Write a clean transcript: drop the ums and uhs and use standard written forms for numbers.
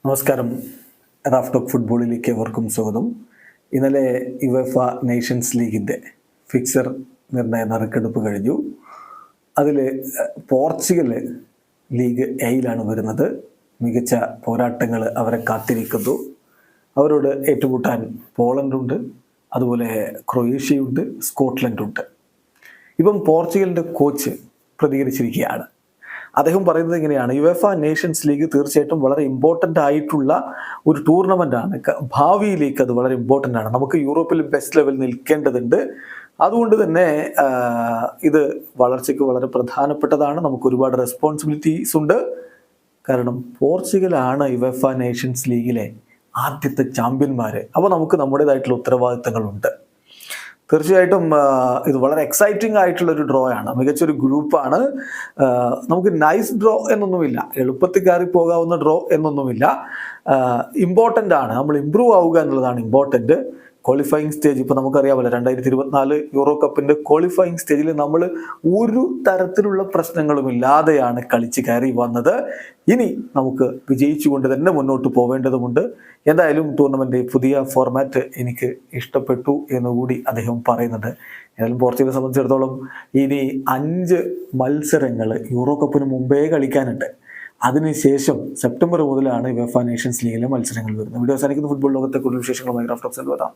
നമസ്കാരം. Raf talk ഫുട്ബോളിലേക്ക് ഏവർക്കും സ്വാഗതം. ഇന്നലെ യുവേഫ നേഷൻസ് ലീഗിൻ്റെ ഫിക്സർ നിർണയ നറുക്കെടുപ്പ് കഴിഞ്ഞു. അതിൽ പോർച്ചുഗൽ ലീഗ് എയിലാണ് വരുന്നത്. മികച്ച പോരാട്ടങ്ങൾ അവരെ കാത്തിരിക്കുന്നു. അവരോട് ഏറ്റുമുട്ടാൻ പോളണ്ടുണ്ട്, അതുപോലെ ക്രൊയേഷ്യയുണ്ട്, സ്കോട്ട്ലൻഡുണ്ട്. ഇപ്പം പോർച്ചുഗലിൻ്റെ കോച്ച് പ്രതികരിച്ചിരിക്കുകയാണ്. അദ്ദേഹം പറയുന്നത് എങ്ങനെയാണ്? യുവേഫ നേഷൻസ് ലീഗ് തീർച്ചയായിട്ടും വളരെ ഇമ്പോർട്ടൻ്റ് ആയിട്ടുള്ള ഒരു ടൂർണമെൻ്റാണ്. ഭാവിയിലേക്ക് അത് വളരെ ഇമ്പോർട്ടൻ്റ് ആണ്. നമുക്ക് യൂറോപ്പിൽ ബെസ്റ്റ് ലെവൽ നിൽക്കേണ്ടതുണ്ട്. അതുകൊണ്ട് തന്നെ ഇത് വളർച്ചയ്ക്ക് വളരെ പ്രധാനപ്പെട്ടതാണ്. നമുക്ക് ഒരുപാട് റെസ്പോൺസിബിലിറ്റീസ് ഉണ്ട്. കാരണം പോർച്ചുഗലാണ് യുവേഫ നേഷൻസ് ലീഗിലെ ആദ്യത്തെ ചാമ്പ്യന്മാർ. അപ്പോൾ നമുക്ക് നമ്മുടേതായിട്ടുള്ള ഉത്തരവാദിത്തങ്ങളുണ്ട്. തീർച്ചയായിട്ടും ഇത് വളരെ എക്സൈറ്റിംഗ് ആയിട്ടുള്ളൊരു ഡ്രോ ആണ്. മികച്ചൊരു ഗ്രൂപ്പാണ്. നമുക്ക് നൈസ് ഡ്രോ എന്നൊന്നുമില്ല, എളുപ്പത്തിൽ കയറി പോകാവുന്ന ഡ്രോ എന്നൊന്നുമില്ല. ഇമ്പോർട്ടൻ്റ് ആണ്, നമ്മൾ ഇമ്പ്രൂവ് ആവുക എന്നുള്ളതാണ് ഇമ്പോർട്ടൻ്റ്. ക്വാളിഫയിങ് സ്റ്റേജ് ഇപ്പോൾ നമുക്കറിയാമല്ലോ, 2024 യൂറോ കപ്പിൻ്റെ ക്വാളിഫയിങ് സ്റ്റേജിൽ നമ്മൾ ഒരു തരത്തിലുള്ള പ്രശ്നങ്ങളും ഇല്ലാതെയാണ് കളിച്ച് കയറി വന്നത്. ഇനി നമുക്ക് വിജയിച്ചുകൊണ്ട് തന്നെ മുന്നോട്ട് പോവേണ്ടതുമുണ്ട്. എന്തായാലും ടൂർണമെൻ്റ് പുതിയ ഫോർമാറ്റ് എനിക്ക് ഇഷ്ടപ്പെട്ടു എന്നുകൂടി അദ്ദേഹം പറയുന്നുണ്ട്. ഏതായാലും പോർച്ചുഗലിനെ സംബന്ധിച്ചിടത്തോളം ഇനി 5 മത്സരങ്ങൾ യൂറോ കപ്പിന് മുമ്പേ കളിക്കാനുണ്ട്. അതിനുശേഷം സെപ്റ്റംബർ മുതലാണ് യുവേഫ നേഷൻസ് ലീഗിലെ മത്സരങ്ങൾ വരുന്നത്. വീഡിയോ അവസാനിക്കുന്ന ഫുട്ബോൾ ലോകത്തെ കൂടുതൽ വിശേഷങ്ങളുമായി റാഫ് ടോക്സിൽ വരാം.